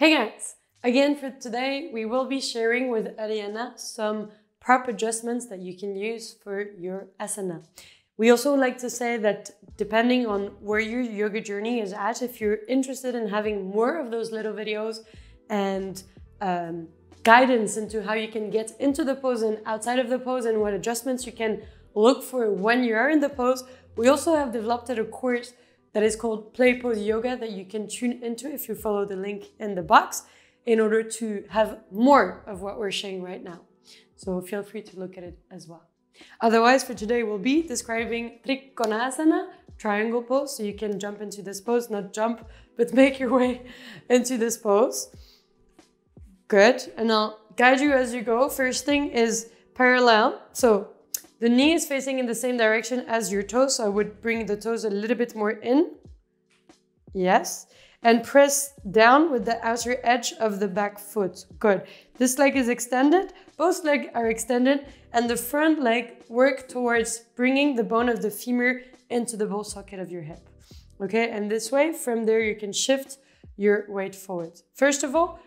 Hey guys! Again for today, we will be sharing with Ariana some prop adjustments that you can use for your asana. We also like to say that depending on where your yoga journey is at, if you're interested in having more of those little videos and guidance into how you can get into the pose and outside of the pose and what adjustments you can look for when you are in the pose, we also have developed a course that is called Play Pose Yoga that you can tune into if you follow the link in the box in order to have more of what we're sharing right now. So feel free to look at it as well. Otherwise, for today, we'll be describing Trikonasana, triangle pose. So you can jump into this pose, not jump, but make your way into this pose. Good. And I'll guide you as you go. First thing is parallel. So the knee is facing in the same direction as your toes. So I would bring the toes a little bit more in. Yes. And press down with the outer edge of the back foot. Good. This leg is extended. Both legs are extended. And the front leg work towards bringing the bone of the femur into the ball socket of your hip. Okay. And this way, from there, you can shift your weight forward. First of all,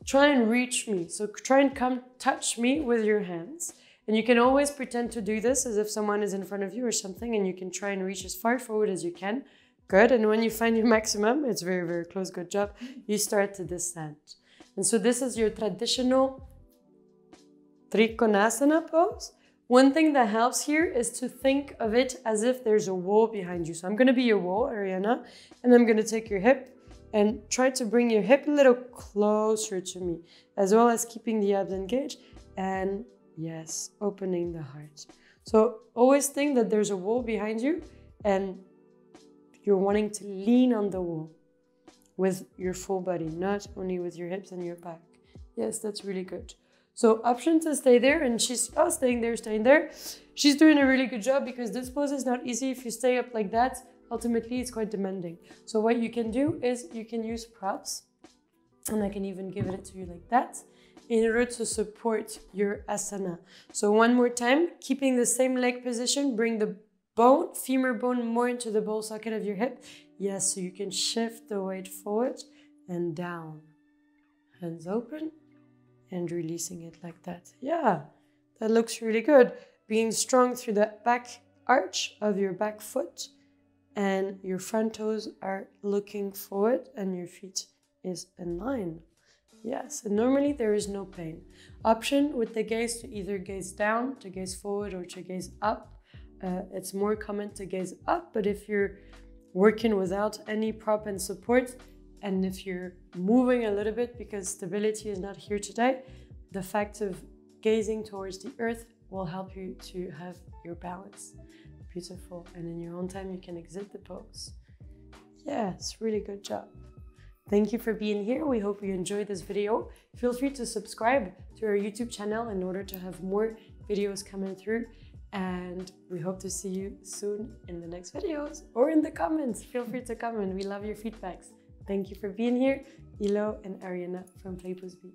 try and reach me. So try and come touch me with your hands. And you can always pretend to do this as if someone is in front of you or something, and you can try and reach as far forward as you can. Good. And when you find your maximum, it's very, very close. Good job. You start to descend. And so this is your traditional Trikonasana pose. One thing that helps here is to think of it as if there's a wall behind you. So I'm going to be your wall, Ariana, and I'm going to take your hip and try to bring your hip a little closer to me, as well as keeping the abs engaged and yes, opening the heart. So always think that there's a wall behind you and you're wanting to lean on the wall with your full body, not only with your hips and your back. Yes, that's really good. So option to stay there, and she's staying there, staying there. She's doing a really good job because this pose is not easy. If you stay up like that, ultimately it's quite demanding. So what you can do is you can use props, and I can even give it to you like that, in order to support your asana. So one more time, keeping the same leg position, bring the bone, femur bone more into the ball socket of your hip. Yes, so you can shift the weight forward and down. Hands open and releasing it like that. Yeah, that looks really good. Being strong through the back arch of your back foot, and your front toes are looking forward and your feet is in line. Yes, and normally there is no pain. Option with the gaze to either gaze down, to gaze forward, or to gaze up. It's more common to gaze up, but if you're working without any prop and support, and if you're moving a little bit because stability is not here today, the fact of gazing towards the earth will help you to have your balance. Beautiful. And in your own time, you can exit the pose. Yes, really good job. Thank you for being here. We hope you enjoyed this video. Feel free to subscribe to our YouTube channel in order to have more videos coming through. And we hope to see you soon in the next videos or in the comments. Feel free to comment. We love your feedbacks. Thank you for being here. Ilo and Ariana from Play Pose B.